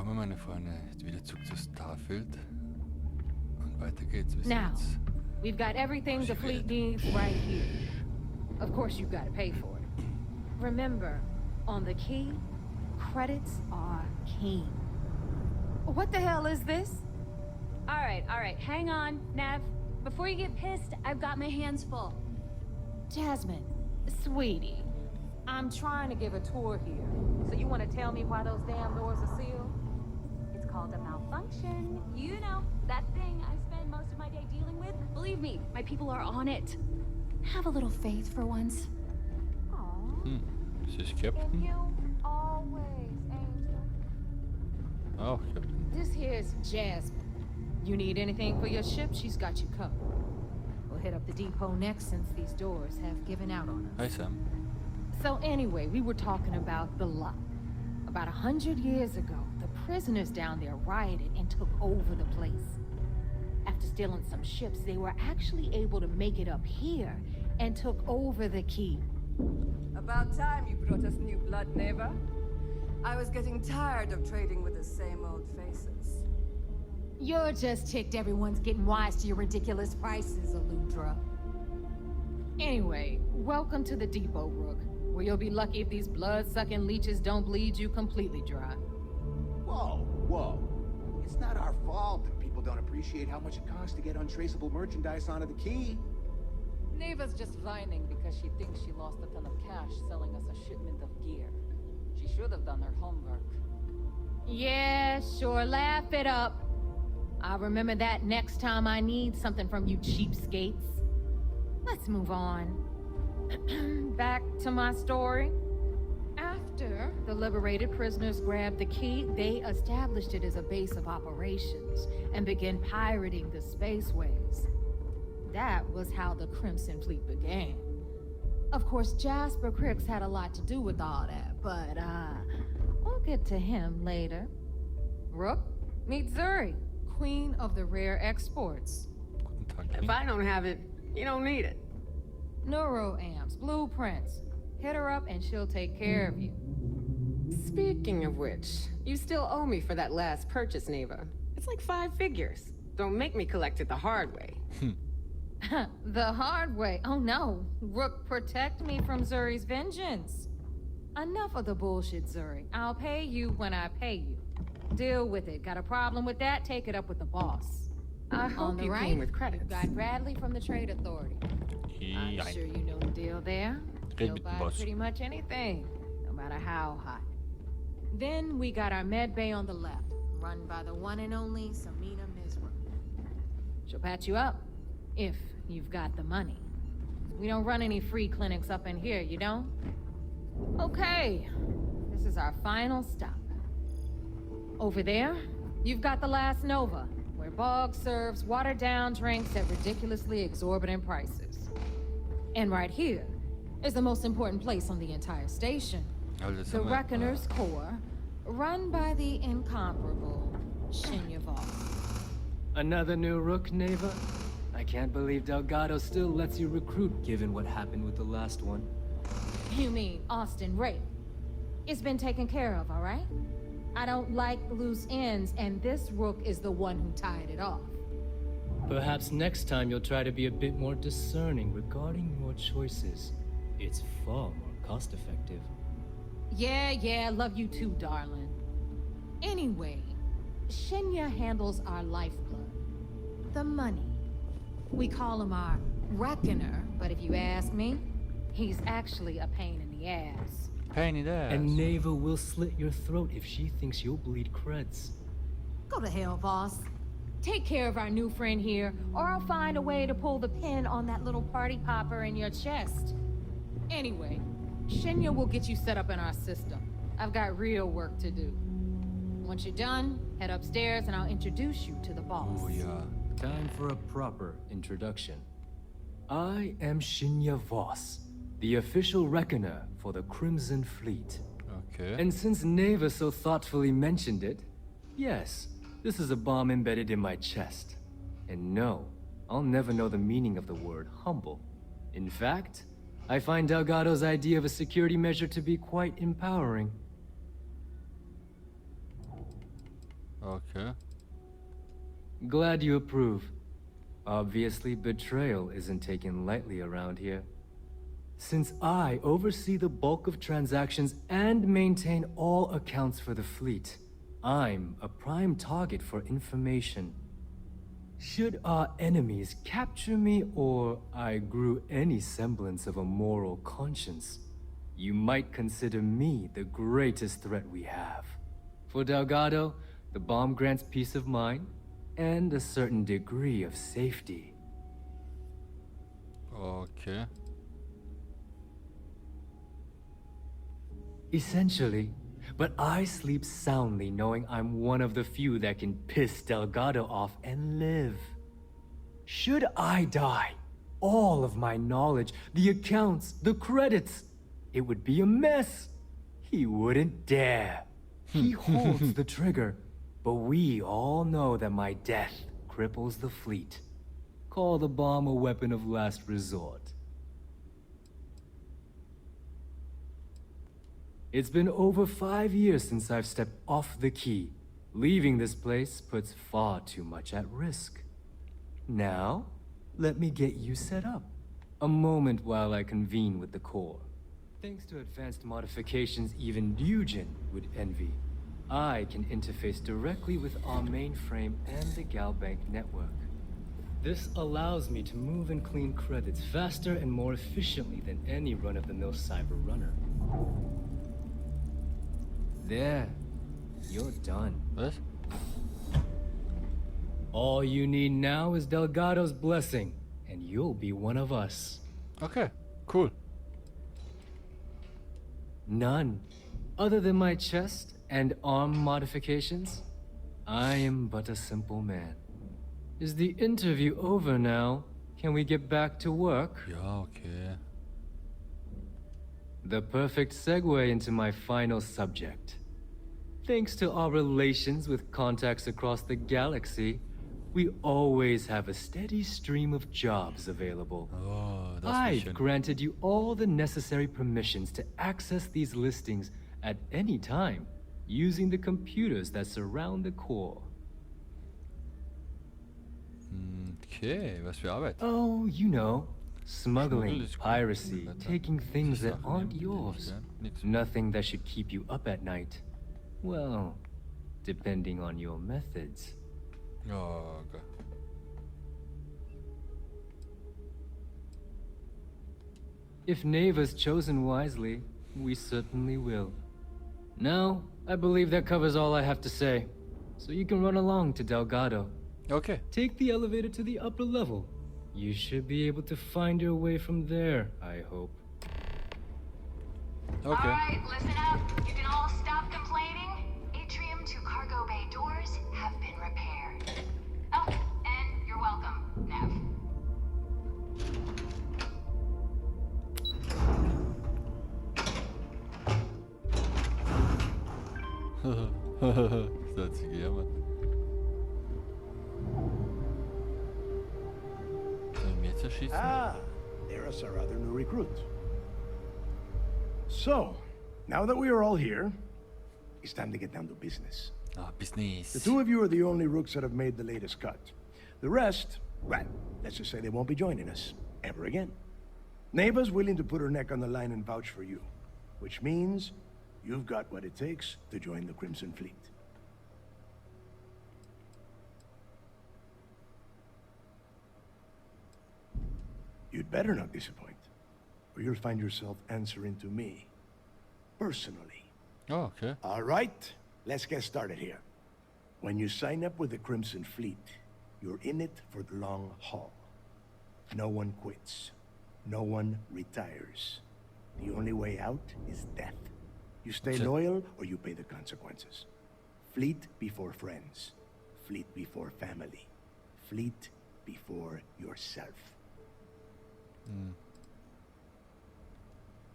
Willkommen, meine Freunde, wieder zurück zu Starfield. Und weiter geht's. Wir sind Now, jetzt we've got everything the fleet needs right here. Of course, you've got to pay for it. Remember, on the key, credits are king. What the hell is this? All right, hang on, Nev. Before you get pissed, I've got my hands full. Jasmine, sweetie, I'm trying to give a tour here. So you want to tell me why those damn doors are sealed? It's called a malfunction. You know, that thing I spend most of my day dealing with. Believe me, my people are on it. Have a little faith for once. Aww. This is And Captain. you always, Angel. Oh, Captain. This here's Jasmine. You need anything for your ship, she's got you covered. We'll hit up the depot next since these doors have given out on us. Hi, Sam. So anyway, we were talking about the Lot. About 100 years ago, the prisoners down there rioted and took over the place. After stealing some ships, they were actually able to make it up here and took over the key. About time you brought us new blood, neighbor. I was getting tired of trading with the same old faces. You're just ticked everyone's getting wise to your ridiculous prices, Aludra. Anyway, welcome to the depot, Rook, where you'll be lucky if these blood-sucking leeches don't bleed you completely dry. Whoa, whoa. It's not our fault that people don't appreciate how much it costs to get untraceable merchandise onto the key. Neva's just whining because she thinks she lost a ton of cash selling us a shipment of gear. She should have done her homework. Yeah, sure, laugh it up. I'll remember that next time I need something from you cheapskates. Let's move on. Back to my story. After the liberated prisoners grabbed the key, they established it as a base of operations and began pirating the spaceways. That was how the Crimson Fleet began. Of course, Jasper Kryx had a lot to do with all that, but we'll get to him later. Rook, meet Zuri, Queen of the Rare Exports. Guten Tag. If I don't have it, you don't need it. Neuroamps, blueprints. Hit her up and she'll take care of you. Speaking of which, you still owe me for that last purchase, Neva. It's like 5 figures. Don't make me collect it the hard way. The hard way. Oh no. Rook, protect me from Zuri's vengeance. Enough of the bullshit, Zuri. I'll pay you when I pay you. Deal with it. Got a problem with that? Take it up with the boss. I On hope the you right, came with credits. we've got Bradley from the Trade Authority. I'm Ja. sure you know the deal there. He'll mit dem buy Boss. pretty much anything, no matter how hot. Then we got our med bay on the left, run by the one and only Samina Mizra. She'll patch you up, if you've got the money. We don't run any free clinics up in here, you don't? Okay, this is our final stop. Over there, you've got the last Nova, where Bog serves watered-down drinks at ridiculously exorbitant prices. And right here is the most important place on the entire station. Also, das The haben wir, Reckoner's Core, run by the incomparable Shinya Voss. Another new rook, Neva? I can't believe Delgado still lets you recruit given what happened with the last one. You mean Austin Ray? It's been taken care of, all right? I don't like loose ends, and this rook is the one who tied it off. Perhaps next time you'll try to be a bit more discerning regarding your choices. It's far more cost-effective. Yeah, love you too, darling. Anyway, Shinya handles our lifeblood. The money. We call him our reckoner, but if you ask me, he's actually a pain in the ass. pain in the ass. And Neva will slit your throat if she thinks you'll bleed creds. Go to hell, boss. Take care of our new friend here, or I'll find a way to pull the pin on that little party popper in your chest. Anyway, Shinya will get you set up in our system. I've got real work to do. Once you're done, head upstairs and I'll introduce you to the boss. Oh ja. Time for a proper introduction. I am Shinya Voss, the official reckoner for the Crimson Fleet. Okay. And since Neva so thoughtfully mentioned it, yes, this is a bomb embedded in my chest. And no, I'll never know the meaning of the word humble. In fact, I find Delgado's idea of a security measure to be quite empowering. Okay. Glad you approve. Obviously, betrayal isn't taken lightly around here. Since I oversee the bulk of transactions and maintain all accounts for the fleet, I'm a prime target for information. Should our enemies capture me or I grew any semblance of a moral conscience, you might consider me the greatest threat we have. For Delgado, the bomb grants peace of mind and a certain degree of safety. Okay. Essentially, but I sleep soundly knowing I'm one of the few that can piss Delgado off and live. Should I die, all of my knowledge, the accounts, the credits, it would be a mess. He wouldn't dare. He holds the trigger, but we all know that my death cripples the fleet. Call the bomb a weapon of last resort. It's been over 5 years since I've stepped off the key. Leaving this place puts far too much at risk. Now, let me get you set up. A moment while I convene with the core. Thanks to advanced modifications even Eugen would envy, I can interface directly with our mainframe and the Galbank network. This allows me to move and clean credits faster and more efficiently than any run-of-the-mill cyber runner. There, you're done. What? All you need now is Delgado's blessing, and you'll be one of us. Okay, cool. None. Other than my chest and arm modifications, I am but a simple man. Is the interview over now? Can we get back to work? Ja, okay. The perfect segue into my final subject. Thanks to our relations with contacts across the galaxy, we always have a steady stream of jobs available. Oh, das ist I've schön. granted you all the necessary permissions to access these listings at any time, using the computers that surround the core. Okay, was für Arbeit. Oh, you know, smuggling, Schmuggel ist gut. piracy, Wetter. taking things that Sachen aren't nehmen, die yours. nicht nix. Nothing that should keep you up at night. Well, depending on your methods. Oh, okay. If Neva's chosen wisely, we certainly will. Now, I believe that covers all I have to say. So you can run along to Delgado. Okay. Take the elevator to the upper level. You should be able to find your way from there, I hope. Okay. Alright, listen up. You can all stop complaining. Atrium to cargo bay doors have been repaired. Oh, and you're welcome, Nev. Das hat sich gejammert. Sollen wir jetzt erschießen? Ah, there's our other new recruit. So, now that we are all here, it's time to get down to business. Ah, business. The two of you are the only rooks that have made the latest cut. The rest, well, let's just say they won't be joining us ever again. Neva's willing to put her neck on the line and vouch for you, which means you've got what it takes to join the Crimson Fleet. You'd better not disappoint, or you'll find yourself answering to me, personally. Oh, okay. All right, let's get started here. When you sign up with the Crimson Fleet, you're in it for the long haul. No one quits. No one retires. The only way out is death. You stay Sure. loyal or you pay the consequences. Fleet before friends. Fleet before family. Fleet before yourself.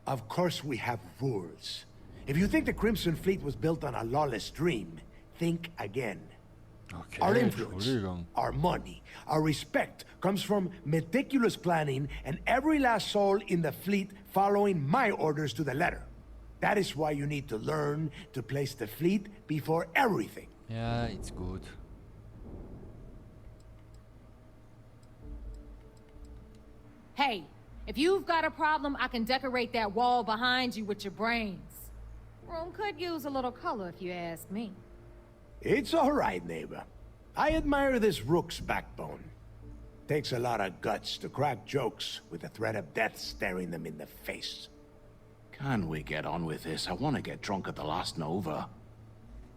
Of course we have rules. If you think the Crimson Fleet was built on a lawless dream, think again. Okay, Our influence, Entschuldigung. our money, our respect comes from meticulous planning and every last soul in the fleet following my orders to the letter. That is why you need to learn to place the fleet before everything. Ja, it's gut. Hey, if you've got a problem, I can decorate that wall behind you with your brains. Room could use a little color if you ask me. It's all right, neighbor. I admire this rook's backbone. Takes a lot of guts to crack jokes with the threat of death staring them in the face. Can we get on with this? I want to get drunk at the last Nova.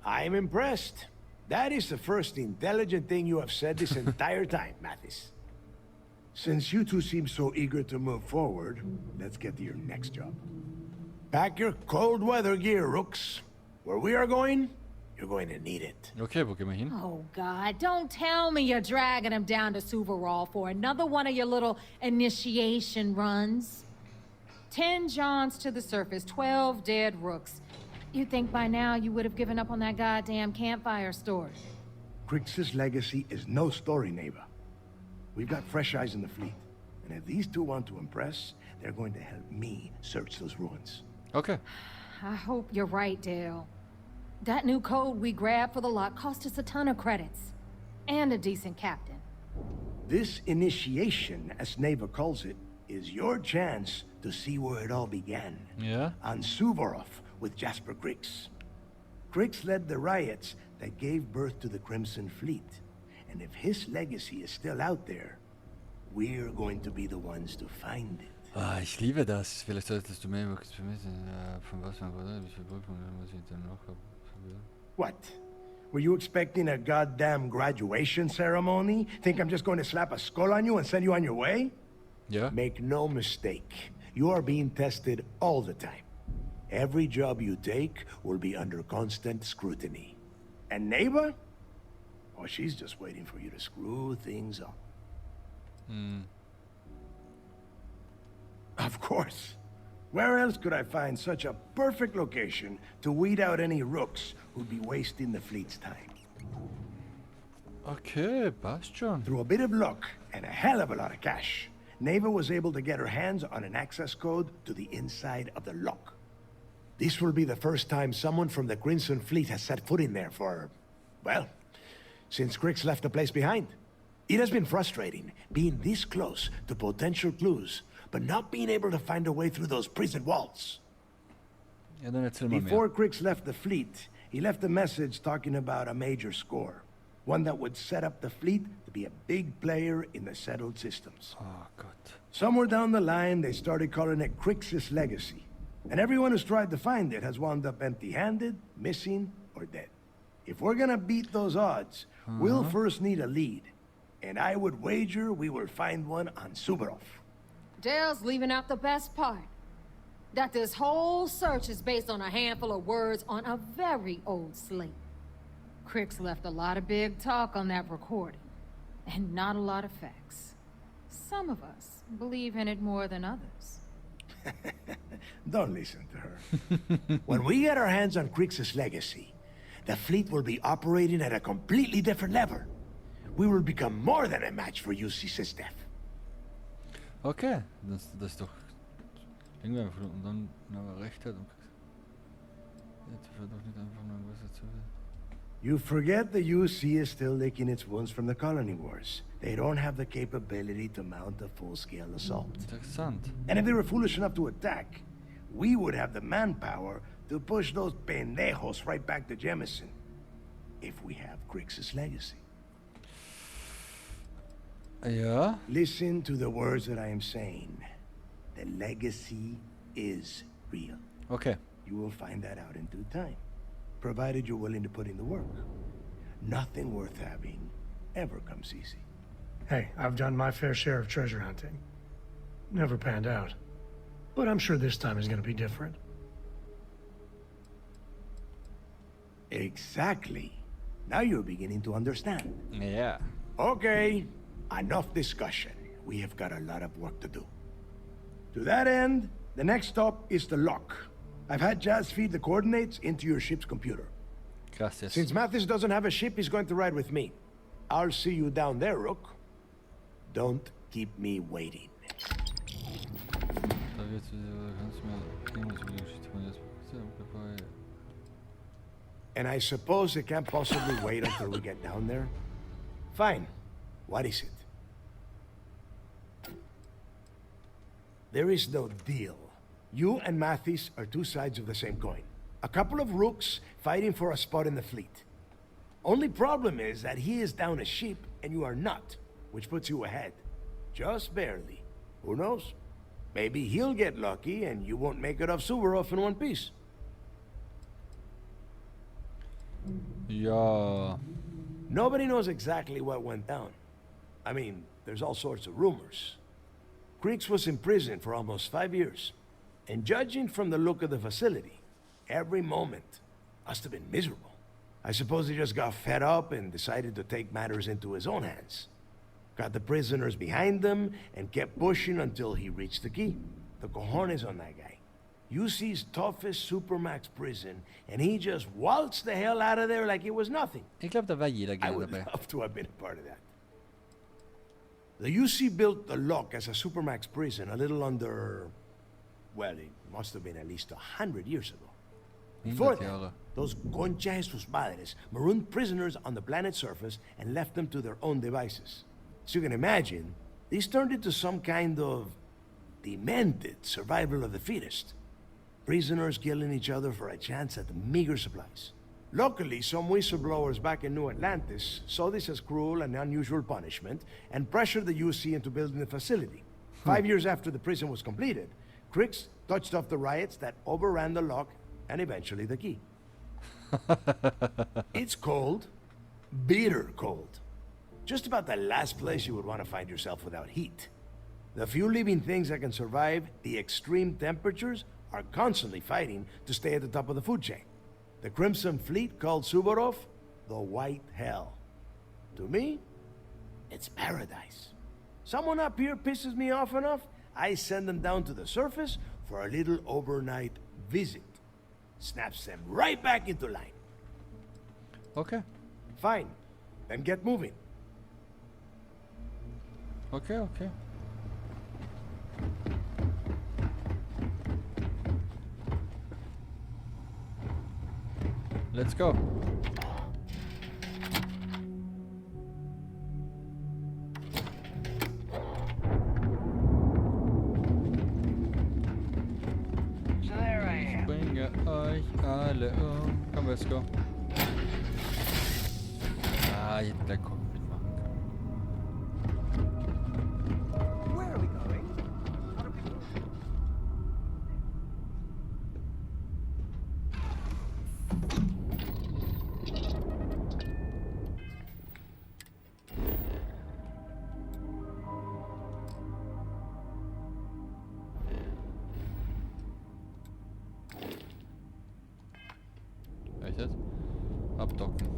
I'm impressed. That is the first intelligent thing you have said this entire time, Mathis. Since you two seem so eager to move forward, let's get to your next job. Pack your cold weather gear, rooks. Where we are going, you're going to need it. Okay, wo gehen wir hin? Oh, God, don't tell me you're dragging him down to Suvarol for another one of your little initiation runs. 10 Johns to the surface, 12 dead rooks. You'd think by now you would have given up on that goddamn campfire story. Kryx's legacy is no story, neighbor. We've got fresh eyes in the fleet. And if these two want to impress, they're going to help me search those ruins. Okay. I hope you're right, Dale. That new code we grabbed for the lot cost us a ton of credits. And a decent captain. This initiation, as Neva calls it, is your chance to see where it all began. Ja. On Suvorov with Jasper Kryx. Kryx led the riots that gave birth to the Crimson Fleet. And if his legacy is still out there, we're going to be the ones to find it. Ah, ich liebe das. Vielleicht solltest du mehr über Kryx vermissen. Von was man wurde, wie viele Prüfungen muss ich denn noch haben? What? Were you expecting a goddamn graduation ceremony? Think I'm just going to slap a skull on you and send you on your way? Ja. Make no mistake. You are being tested all the time. Every job you take will be under constant scrutiny. And neighbor? Oh, she's just waiting for you to screw things up. Of course. Where else could I find such a perfect location to weed out any rooks who'd be wasting the fleet's time? Okay, passt schon. Through a bit of luck and a hell of a lot of cash, Neva was able to get her hands on an access code to the inside of the lock. This will be the first time someone from the Crimson Fleet has set foot in there for, well, since Kryx left the place behind. It has been frustrating, being this close to potential clues, but not being able to find a way through those prison walls. Ja, dann erzähl mal Before mehr. Kryx left the fleet, he left a message talking about a major score. One that would set up the fleet to be a big player in the settled systems. Oh Gott. Somewhere down the line, they started calling it Kryx's legacy. And everyone who's tried to find it has wound up empty-handed, missing, or dead. If we're gonna beat those odds, we'll first need a lead. And I would wager we will find one on Suvorov. Dale's leaving out the best part. That this whole search is based on a handful of words on a very old slate. Kryx left a lot of big talk on that recording, and not a lot of facts. Some of us believe in it more than others. Don't listen to her. When we get our hands on Kryx's legacy, the fleet will be operating at a completely different level. We will become more than a match for UC System. Okay, das ist doch... Irgendwie einfach und dann aber recht hat und... Jetzt wird doch nicht einfach nur was dazu. You forget the UC is still licking its wounds from the colony wars. They don't have the capability to mount a full-scale assault. Interessant. And if they were foolish enough to attack, we would have the manpower to push those pendejos right back to Jemison. If we have Kryx's legacy. Ja. Listen to the words that I am saying. The legacy is real. Okay. You will find that out in due time, provided you're willing to put in the work. Nothing worth having ever comes easy. Hey, I've done my fair share of treasure hunting. Never panned out. But I'm sure this time is gonna be different. Exactly. Now you're beginning to understand. Ja. Okay, enough discussion. We have got a lot of work to do. To that end, the next stop is the lock. I've had Jazz feed the coordinates into your ship's computer. Gracias. Since Mathis doesn't have a ship, he's going to ride with me. I'll see you down there, Rook. Don't keep me waiting. Da wird's wieder ganz mehr Geschichte von jetzt. And I suppose it can't possibly wait until we get down there? Fine. What is it? There is no deal. You and Mathis are two sides of the same coin. A couple of rooks fighting for a spot in the fleet. Only problem is that he is down a ship and you are not, which puts you ahead. Just barely. Who knows? Maybe he'll get lucky and you won't make it off Suvorov in one piece. Ja. Nobody knows exactly what went down. I mean, there's all sorts of rumors. Kryx was in prison for almost 5 years. And judging from the look of the facility, every moment must have been miserable. I suppose he just got fed up and decided to take matters into his own hands. Got the prisoners behind him and kept pushing until he reached the key. The cojones on that guy. UC's toughest supermax prison, and he just waltzed the hell out of there like it was nothing. Ik glaube, da war jeder I gerne would dabei. love to have been a part of that. The UC built the Lock as a supermax prison a little under... Well, it must have been at least 100 years ago. Before 100 that, Jahre. those concha de sus madres marooned prisoners on the planet's surface and left them to their own devices. So you can imagine, these turned into some kind of demented survival of the fittest. Prisoners killing each other for a chance at meager supplies. Luckily, some whistleblowers back in New Atlantis saw this as cruel and unusual punishment and pressured the UC into building the facility. 5 years after the prison was completed, Kryx touched off the riots that overran the Lock and eventually the key. It's cold, bitter cold. Just about the last place you would want to find yourself without heat. The few living things that can survive the extreme temperatures are constantly fighting to stay at the top of the food chain. The Crimson Fleet called Suvorov the White Hell. To me, it's paradise. Someone up here pisses me off enough, I send them down to the surface for a little overnight visit. Snaps them right back into line. Okay. Fine. Then get moving. Okay, okay. Let's go. So there I am. Bringe euch alle Komm, let's go. Ah, jetzt der Cockpit machen kann. Where are we going? How do we move? Echt jetzt? Abdocken.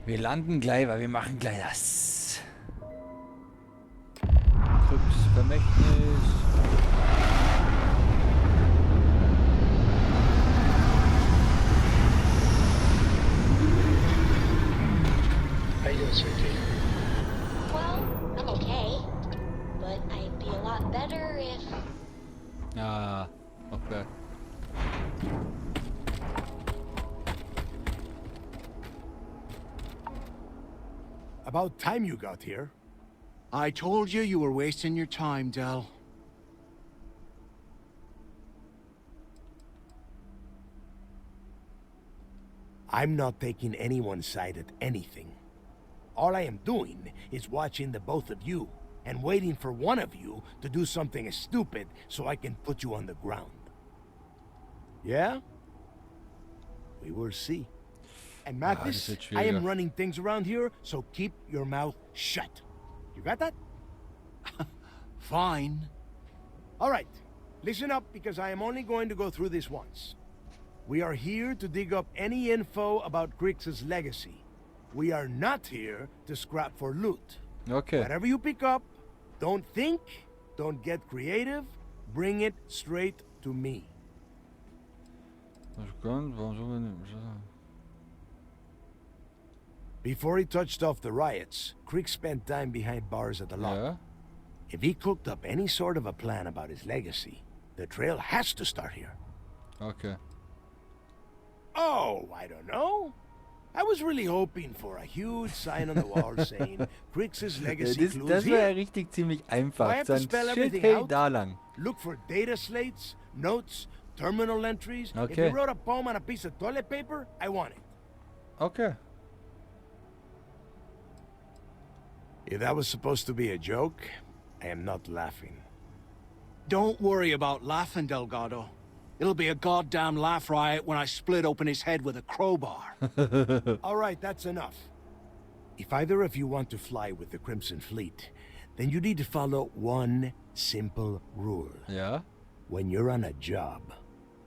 Wir landen gleich, weil wir machen gleich das. Kryx, Vermächtnis. How you doing, sweetie? Well, I'm okay. But I'd be a lot better if... Ah, okay. About time you got here. I told you you were wasting your time, Del. I'm not taking anyone's side at anything. All I am doing is watching the both of you and waiting for one of you to do something stupid so I can put you on the ground. Yeah? We will see. And Mathis, das wird I am schwieriger. running things around here, so keep your mouth shut. You got that? Fine. All right. Listen up, because I am only going to go through this once. We are here to dig up any info about Kryx's legacy. We are not here to scrap for loot. Okay. Whatever you pick up, don't think, don't get creative, bring it straight to me. Before he touched off the riots, Kryx spent time behind bars at the Lock. Ja. If he cooked up any sort of a plan about his legacy, the trail has to start here. Okay. Oh, I don't know. I was really hoping for a huge sign on the wall saying Kryx's legacy clues Das here. wäre richtig ziemlich Do I einfach. have to Dann spell steht everything hey out? da lang. Look for data slates, notes, terminal entries. If Okay. you wrote a poem on a piece of toilet paper, I want it. Okay. If that was supposed to be a joke, I am not laughing. Don't worry about laughing, Delgado. It'll be a goddamn laugh riot when I split open his head with a crowbar. All right, that's enough. If either of you want to fly with the Crimson Fleet, then you need to follow one simple rule. Ja. When you're on a job,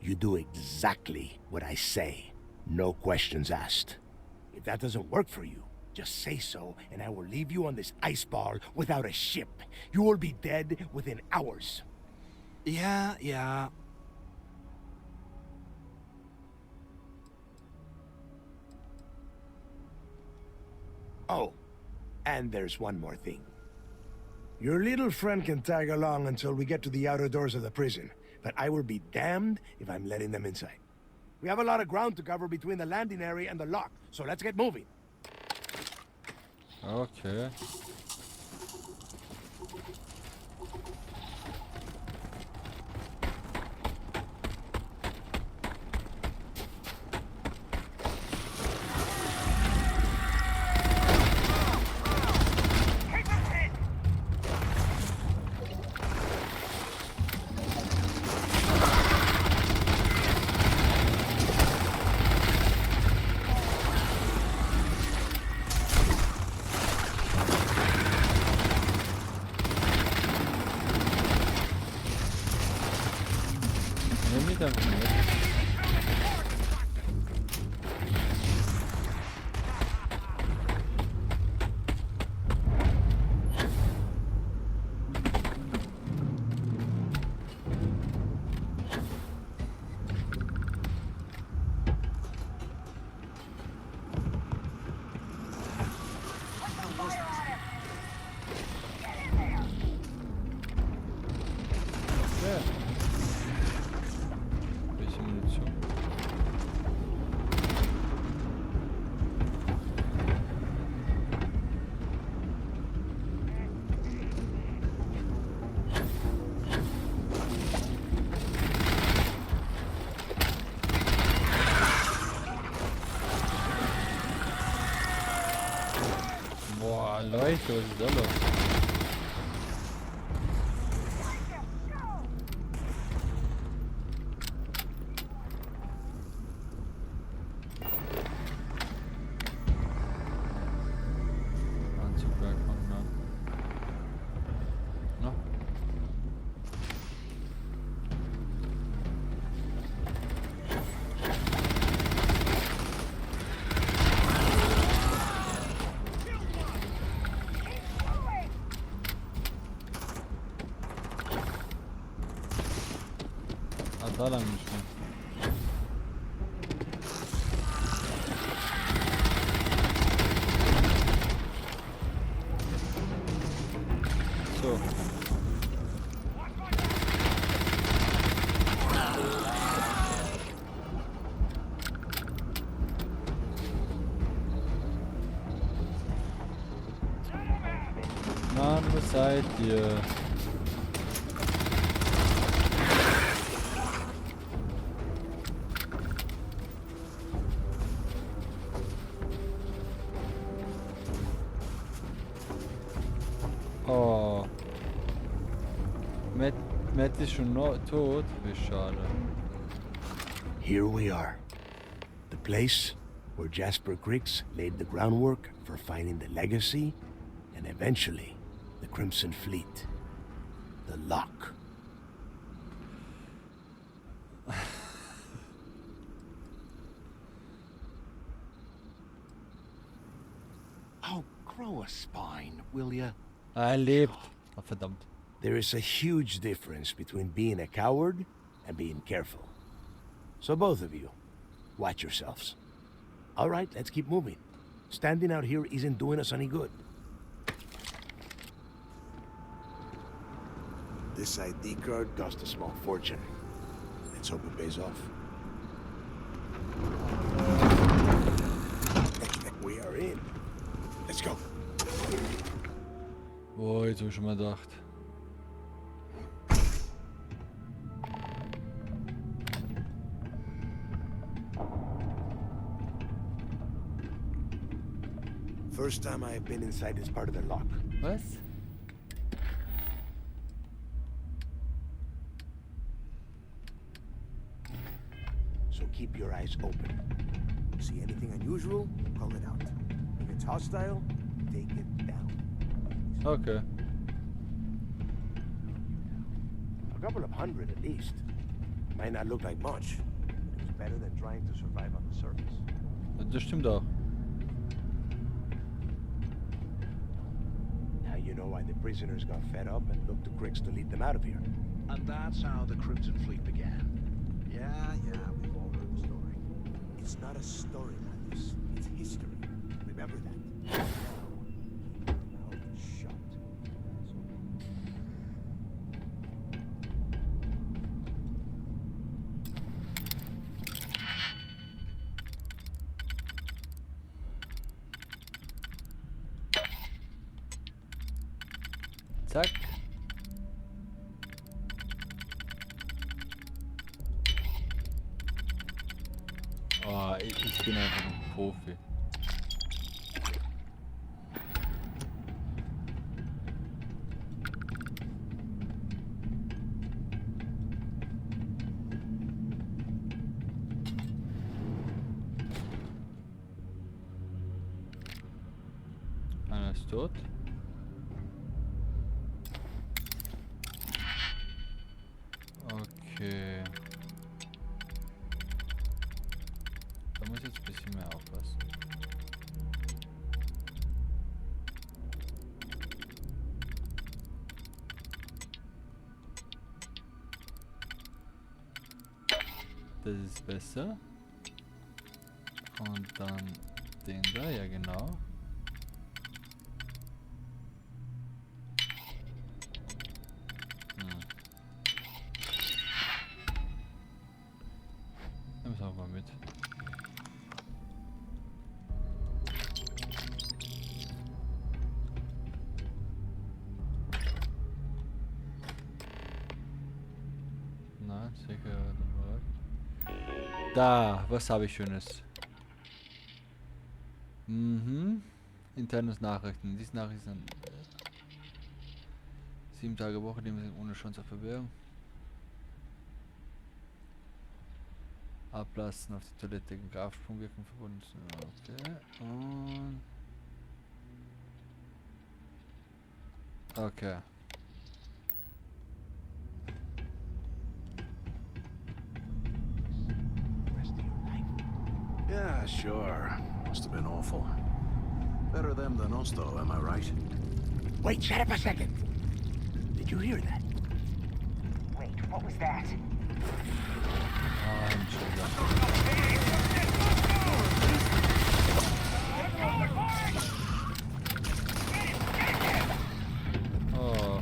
you do exactly what I say. No questions asked. If that doesn't work for you, just say so, and I will leave you on this ice ball without a ship. You will be dead within hours. Yeah. Oh, and there's one more thing. Your little friend can tag along until we get to the outer doors of the prison, but I will be damned if I'm letting them inside. We have a lot of ground to cover between the landing area and the lock, so let's get moving. Okay. Nimm mich einfach mit. Ja. Welche Munition? Boah, Leute, was ist da los? Anzugwerk von Mann. No. Ah, da lang nicht mehr. So. Mann, wo seid ihr? Oh. Matt ist schon tot. Wie schade. Here we are. The place where Jasper Kryx laid the groundwork for finding the legacy and eventually the Crimson Fleet. The Lock. Oh, grow a spine, will ya? Er lebt. Oh, verdammt. There is a huge difference between being a coward and being careful. So both of you, Watch yourselves. All right, let's keep moving. Standing out here isn't doing us any good. This ID card cost a small fortune. Let's hope it pays off. We are in. Let's go. Boah, jetzt hab ich schon mal gedacht. First time I've been inside this part of the lock. Was? So keep your eyes open. See anything unusual? Call it out. If it's hostile, take it down. Okay. A couple of hundred at least. Might not look like much, but it's better than trying to survive on the surface. Das stimmt auch. Now you know why the prisoners got fed up and looked to Kryx to lead them out of here. And that's how the Crimson Fleet began. Yeah, we've all heard the story. It's not a story, Mathis. It's history. Remember that. Now, keep your mouth shut. Zack. Oh, ich bin einfach ein Profi. Einer ist tot. Okay. Da muss ich jetzt ein bisschen mehr aufpassen. Das ist besser. Und dann den da, ja genau. Nehmen wir es auch mal mit. Na, sicher. Da, was habe ich Schönes? Internes Nachrichten. Diese Nachrichten sind 7 Tage Woche, die sind ohne Chance auf Verwirrung. Ablassen auf die Toilette gegen Grafsprungwirkung verbunden. Okay. Und okay. Yeah, sure. Must have been awful. Better them than us, though, am I right? Wait, shut up a second. Did you hear that? Wait, what was that? Oh.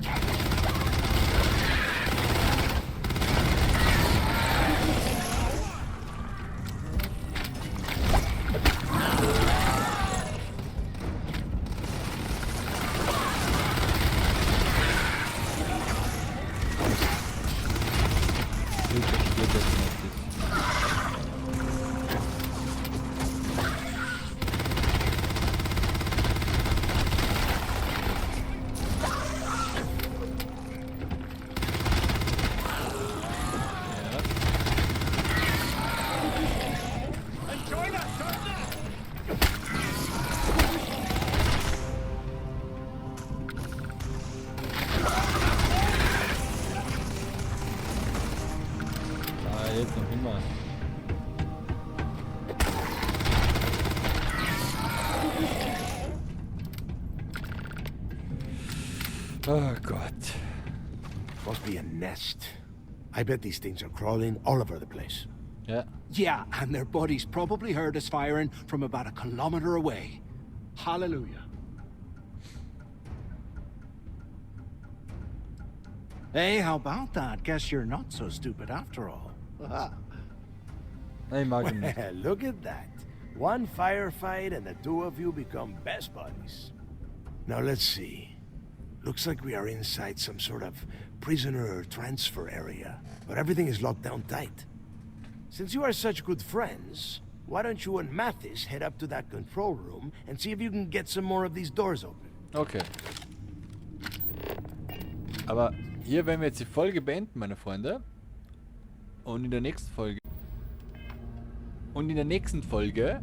Jetzt noch immer. Oh Gott. Must be a nest. I bet these things are crawling all over the place. Ja. Yeah, and their buddies probably heard us firing from about a kilometer away. Hallelujah. Hey, how about that? Guess you're not so stupid after all. Nein, ich mag ihn nicht. Well, look at that. One firefight and the two of you become best buddies. Now let's see. Looks like we are inside some sort of prisoner transfer area, but everything is locked down tight. Since you are such good friends, why don't you and Mathis head up to that control room and see if you can get some more of these doors open? Okay. Aber hier werden wir jetzt die Folge beenden, meine Freunde. Und in der nächsten Folge...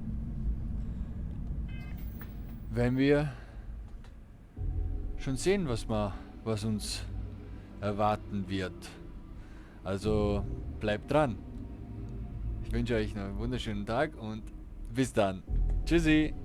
werden wir schon sehen, was uns erwarten wird. Also bleibt dran. Ich wünsche euch noch einen wunderschönen Tag und bis dann. Tschüssi.